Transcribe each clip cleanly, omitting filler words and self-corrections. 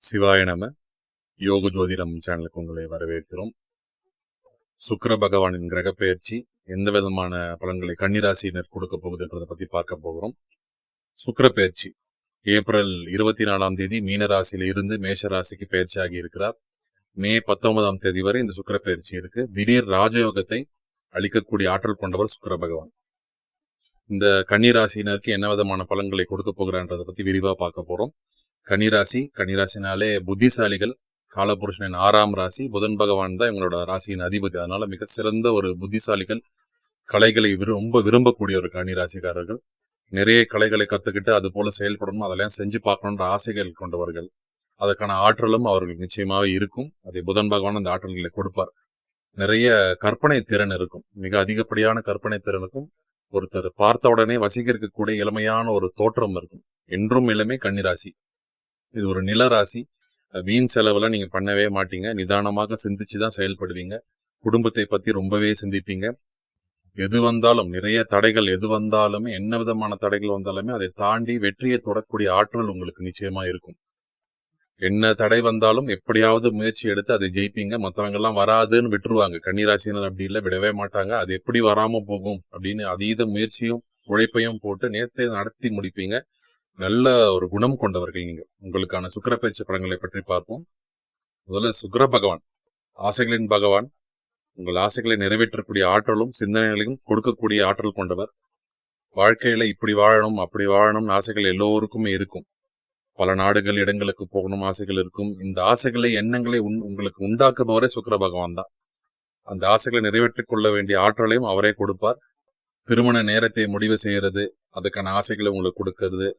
சிவாய நம. யோக ஜோதிடம் சேனலுக்கு உங்களை வரவேற்கிறோம். சுக்கிர பகவானின் கிரக பெயர்ச்சி எந்த விதமான பலன்களை கன்னிராசியினர் கொடுக்க போகுதுன்றதை பத்தி பார்க்க போகிறோம். சுக்கிர பெயர்ச்சி ஏப்ரல் 24ஆம் தேதி மீன ராசியில இருந்து மேஷ ராசிக்கு பெயர்ச்சி ஆகி இருக்கிறார். மே 19ஆம் தேதி வரை இந்த சுக்கிர பெயர்ச்சி இருக்கு. திடீர் ராஜயோகத்தை அளிக்கக்கூடிய ஆற்றல் கொண்டவர் சுக்கிர பகவான். இந்த கன்னிராசியினருக்கு என்ன விதமான பலன்களை கொடுக்க போகிறான்றதை பத்தி விரிவா பார்க்க போறோம். கன்னிராசினாலே புத்திசாலிகள், காலபுருஷனின் 6ஆம் ராசி, புதன் பகவான் தான் இவங்களோட ராசியின் அதிபதி. அதனால மிக சிறந்த ஒரு புத்திசாலிகள், கலைகளை ரொம்ப விரும்பக்கூடிய ஒரு கன்னிராசிக்காரர்கள், நிறைய கலைகளை கத்துக்கிட்டு அது போல செயல்படணும், அதெல்லாம் செஞ்சு பார்க்கணுன்ற ஆசைகள் கொண்டவர்கள். அதற்கான ஆற்றலும் அவர்களுக்கு நிச்சயமாவே இருக்கும். அதை புதன் பகவான் அந்த ஆற்றல்களை கொடுப்பார். நிறைய கற்பனை திறன் இருக்கும். மிக அதிகப்படியான கற்பனை திறனுக்கும் ஒருத்தர் பார்த்த உடனே வசீகரிக்கக்கூடிய இளமையான ஒரு தோற்றம் இருக்கும். என்றும் இளமை கன்னிராசி. இது ஒரு நில ராசி. வீண் செலவுல நீங்க பண்ணவே மாட்டீங்க. நிதானமாக சிந்திச்சுதான் செயல்படுவீங்க. குடும்பத்தை பத்தி ரொம்பவே சிந்திப்பீங்க. எது வந்தாலும், நிறைய தடைகள் எது வந்தாலுமே, என்ன விதமான தடைகள் வந்தாலுமே அதை தாண்டி வெற்றியை தொடக்கூடிய ஆற்றல் உங்களுக்கு நிச்சயமா இருக்கும். என்ன தடை வந்தாலும் எப்படியாவது முயற்சி எடுத்து அதை ஜெயிப்பீங்க. மற்றவங்க எல்லாம் வராதுன்னு விட்டுருவாங்க. கன்னிராசினர் அப்படி இல்லை, விடவே மாட்டாங்க. அது எப்படி வராம போகும் அப்படின்னு அதீத முயற்சியும் உழைப்பையும் போட்டு நேர்த்தை நடத்தி முடிப்பீங்க. நல்ல ஒரு குணம் கொண்டவர்கள் நீங்க. உங்களுக்கான சுக்கிர பயிற்சி படங்களை பற்றி பார்ப்போம். முதல்ல சுக்கிர பகவான் ஆசைகளின் பகவான். உங்கள் ஆசைகளை நிறைவேற்றக்கூடிய ஆற்றலும் சிந்தனைகளையும் கொடுக்கக்கூடிய ஆற்றல் கொண்டவர். வாழ்க்கையில இப்படி வாழணும் அப்படி வாழணும்னு ஆசைகள் எல்லோருக்குமே இருக்கும். பல நாடுகள் இடங்களுக்கு போகணும் ஆசைகள் இருக்கும். இந்த ஆசைகளை எண்ணங்களை உங்களுக்கு உண்டாக்குபவரே சுக்கிர பகவான் தான். அந்த ஆசைகளை நிறைவேற்றிக் கொள்ள வேண்டிய ஆற்றலையும் அவரே கொடுப்பார். திருமண நேரத்தை முடிவு செய்யறது, அதுக்கான ஆசைகளை உங்களுக்கு கொடுக்கறது.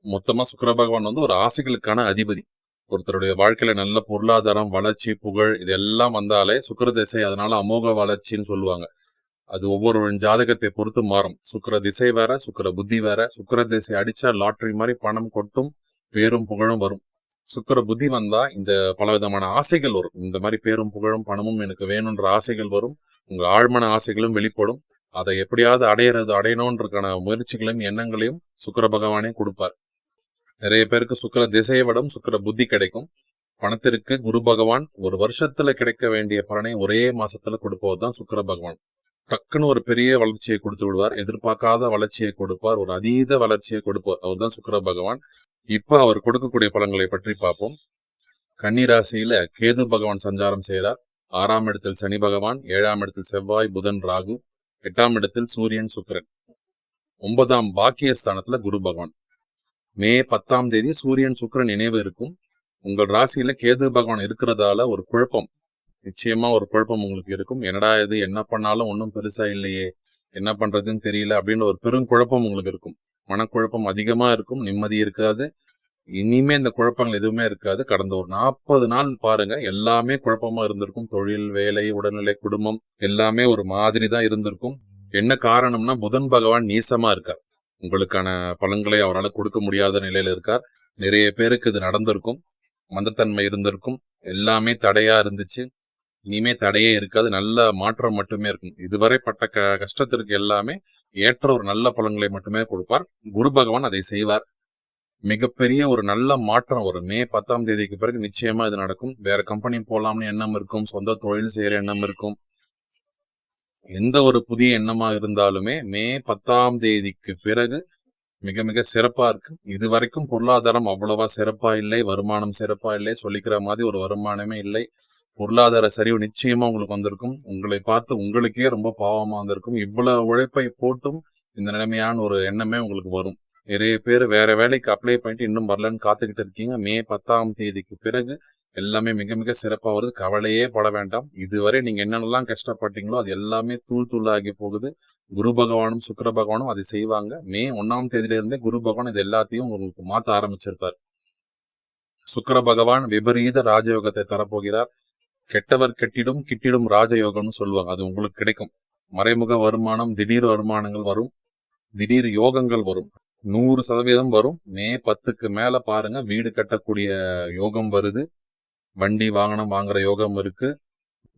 மொத்தமா சுக்கிர பகவான் ஒரு ஆசைகளுக்கான அதிபதி. ஒருத்தருடைய வாழ்க்கையில நல்ல பொருளாதாரம், வளர்ச்சி, புகழ் இதெல்லாம் வந்தாலே சுக்கிர திசை, அதனால அமோக வளர்ச்சின்னு சொல்லுவாங்க. அது ஒவ்வொருவரின் ஜாதகத்தை பொறுத்து மாறும். சுக்கிர திசை வேற, சுக்கிர புத்தி வேற. சுக்கிர திசை அடிச்சா லாட்டரி மாதிரி பணம் கொட்டும், பேரும் புகழும் வரும். சுக்கிர புத்தி வந்தா இந்த பலவிதமான ஆசைகள் வரும். இந்த மாதிரி பேரும் புகழும் பணமும் எனக்கு வேணும்ன்ற ஆசைகள் வரும். உங்க ஆழ்மன ஆசைகளும் வெளிப்படும். அதை எப்படியாவது அடையணும்ன்றதுக்கான முயற்சிகளையும் எண்ணங்களையும் சுக்கிர பகவானே கொடுப்பார். நிறைய பேருக்கு சுக்கிர திசையை விடம் சுக்கிர புத்தி கிடைக்கும். பணத்திற்கு குரு பகவான் ஒரு வருஷத்துல கிடைக்க வேண்டிய பலனை ஒரே மாசத்துல கொடுப்பவர் தான் சுக்கிர பகவான். டக்குன்னு ஒரு பெரிய வளர்ச்சியை கொடுத்து விடுவார். எதிர்பார்க்காத வளர்ச்சியை கொடுப்பார். ஒரு அதீத வளர்ச்சியை கொடுப்பார். அவர் தான் சுக்கிர பகவான். இப்ப அவர் கொடுக்கக்கூடிய பலன்களை பற்றி பார்ப்போம். கன்னிராசியில கேது பகவான் சஞ்சாரம் செய்கிறார். 6ஆம் இடத்தில் சனி பகவான், 7ஆம் இடத்தில் செவ்வாய், புதன், ராகு, 8ஆம் இடத்தில் சூரியன், சுக்கிரன், 9ஆம் பாக்கியஸ்தானத்துல குரு பகவான். மே 10ஆம் தேதி சூரியன் சுக்கிரன் இணைவு இருக்கும். உங்கள் ராசியில கேது பகவான் இருக்கிறதால ஒரு குழப்பம், நிச்சயமா ஒரு குழப்பம் உங்களுக்கு இருக்கும். என்னடா இது, என்ன பண்ணாலும் ஒன்றும் பெருசா இல்லையே, என்ன பண்றதுன்னு தெரியல அப்படின்னு ஒரு பெரும் குழப்பம் உங்களுக்கு இருக்கும். மனக்குழப்பம் அதிகமா இருக்கும். நிம்மதி இருக்காது. இனிமே இந்த குழப்பங்கள் எதுவுமே இருக்காது. கடந்த ஒரு 40 நாள் பாருங்க, எல்லாமே குழப்பமா இருந்திருக்கும். தொழில், வேலை, உடல்நிலை, குடும்பம் எல்லாமே ஒரு மாதிரி தான் இருந்திருக்கும். என்ன காரணம்னா புதன் பகவான் நீசமா இருக்கார். உங்களுக்கான பலன்களை அவரால் கொடுக்க முடியாத நிலையில இருக்கார். நிறைய பேருக்கு இது நடந்திருக்கும். மந்தத்தன்மை இருந்திருக்கும். எல்லாமே தடையா இருந்துச்சு. இனிமே தடையே இருக்காது. நல்ல மாற்றம் மட்டுமே இருக்கும். இதுவரை பட்ட கஷ்டத்திற்கு எல்லாமே ஏற்ற ஒரு நல்ல பலன்களை மட்டுமே கொடுப்பார். குரு பகவான் அதை செய்வார். மிகப்பெரிய ஒரு நல்ல மாற்றம் ஒரு மே 10ஆம் தேதிக்கு பிறகு நிச்சயமா இது நடக்கும். வேற கம்பெனி போலாம்னு எண்ணம் இருக்கும். சொந்த தொழில் செய்யற எண்ணம் இருக்கும். எந்த ஒரு புதிய எண்ணமா இருந்தாலுமே மே 10ஆம் தேதிக்கு பிறகு மிக மிக சிறப்பா இருக்கு. இதுவரைக்கும் பொருளாதாரம் அவ்வளவா சிறப்பா இல்லை, வருமானம் சிறப்பா இல்லை, சொல்லிக்கிற மாதிரி ஒரு வருமானமே இல்லை. பொருளாதார சரிவு நிச்சயமா உங்களுக்கு வந்திருக்கும். உங்களை பார்த்து உங்களுக்கே ரொம்ப பாவமா வந்திருக்கும். இவ்வளவு உழைப்பை போட்டும் இந்த நிலைமையான ஒரு எண்ணமே உங்களுக்கு வரும். நிறைய பேர் வேற வேலைக்கு அப்ளை பண்ணிட்டு இன்னும் வரலன்னு காத்துக்கிட்டு இருக்கீங்க. மே 10ஆம் தேதிக்கு பிறகு எல்லாமே மிக மிக சிறப்பா வருது. கவலையே பட வேண்டாம். இதுவரை நீங்க என்னென்னலாம் கஷ்டப்பட்டீங்களோ அது எல்லாமே தூள் தூளாகி போகுது. குரு பகவானும் சுக்கிர பகவானும் அதை செய்வாங்க. மே 1ஆம் தேதியில இருந்தே குரு பகவான் இது எல்லாத்தையும் உங்களுக்கு மாற்ற ஆரம்பிச்சிருப்பார். சுக்கிர பகவான் விபரீத ராஜயோகத்தை தரப்போகிறார். கெட்டவர் கெட்டிடும் கிட்டிடும் ராஜயோகம்னு சொல்லுவாங்க. அது உங்களுக்கு கிடைக்கும். மறைமுக வருமானம், திடீர் வருமானங்கள் வரும். திடீர் யோகங்கள் வரும். 100% வரும். மே 10க்கு மேல பாருங்க, வீடு கட்டக்கூடிய யோகம் வருது. வண்டி வாகனம் வாங்குற யோகம் இருக்கு.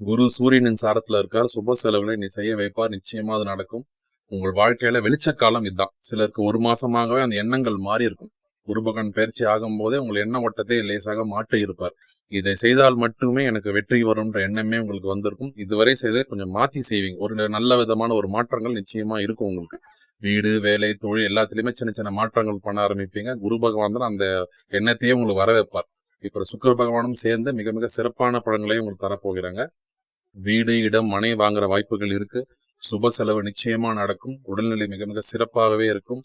குரு சூரியனின் சாரத்துல இருக்கார். சுப செலவுகளை நீ செய்ய வைப்பார். நிச்சயமா அது நடக்கும். உங்கள் வாழ்க்கையில வெளிச்ச காலம் இதுதான். சிலருக்கு ஒரு மாசமாகவே அந்த எண்ணங்கள் மாறி இருக்கும். குரு பகவான் பயிற்சி ஆகும்போதே உங்கள் எண்ண ஓட்டத்தை லேசாக மாற்றி இருப்பார். இதை செய்தால் மட்டுமே எனக்கு வெற்றி வரும்ன்ற எண்ணமே உங்களுக்கு வந்திருக்கும். இதுவரை செய்ததை கொஞ்சம் மாத்தி செய்வீங்க. ஒரு நல்ல விதமான ஒரு மாற்றங்கள் நிச்சயமா இருக்கும் உங்களுக்கு. வீடு, வேலை, தொழில் எல்லாத்துலயுமே சின்ன சின்ன மாற்றங்கள் பண்ண ஆரம்பிப்பீங்க. குரு பகவான் தான் அந்த எண்ணத்தையே உங்களுக்கு வர வைப்பார். இப்ப சுக்கிர பகவானும் சேர்ந்து மிக மிக சிறப்பான பலன்களையும் உங்களுக்கு தரப்போகிறாங்க. வீடு, இடம், மனை வாங்குற வாய்ப்புகள் இருக்கு. சுப செலவு நிச்சயமா நடக்கும். உடல்நிலை மிக மிக சிறப்பாகவே இருக்கும்.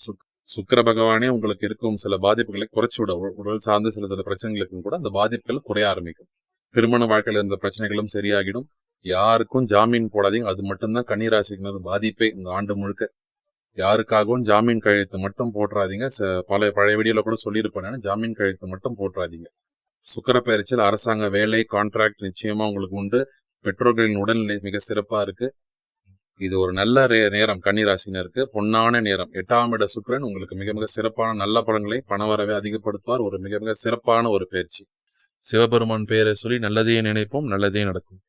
சுக்கிர பகவானே உங்களுக்கு இருக்கும் சில பாதிப்புகளை குறைச்சு விட, உடல் சார்ந்து சில சில பிரச்சனைகளுக்கும் கூட அந்த பாதிப்புகள் குறைய ஆரம்பிக்கும். திருமண வாழ்க்கையில இருந்த பிரச்சனைகளும் சரியாகிடும். யாருக்கும் ஜாமீன் போடாதீங்க. அது மட்டும்தான் கன்னிராசிக்கு பாதிப்பே இந்த ஆண்டு முழுக்க. யாருக்காகவும் ஜாமீன் கையெழுத்து மட்டும் போட்டுறாதீங்க. பழைய வீடியோல கூட சொல்லியிருப்பேன், ஜாமீன் கையெழுத்து மட்டும் போட்டுறாதீங்க. சுக்கிர பயிற்சியில் அரசாங்க வேலை, கான்ட்ராக்ட் நிச்சயமா உங்களுக்கு உண்டு. பெற்றோர்களின் உடல்நிலை மிக சிறப்பா இருக்கு. இது ஒரு நல்ல நேரம் கன்னிராசினருக்கு, பொன்னான நேரம். 8ஆம் இட சுக்கிரன் உங்களுக்கு மிக மிக சிறப்பான நல்ல பலன்களை பணவரவை அதிகப்படுத்துவார். ஒரு மிக மிக சிறப்பான ஒரு பயிற்சி. சிவபெருமான் பெயரை சொல்லி நல்லதே நினைப்போம், நல்லதே நடக்கும்.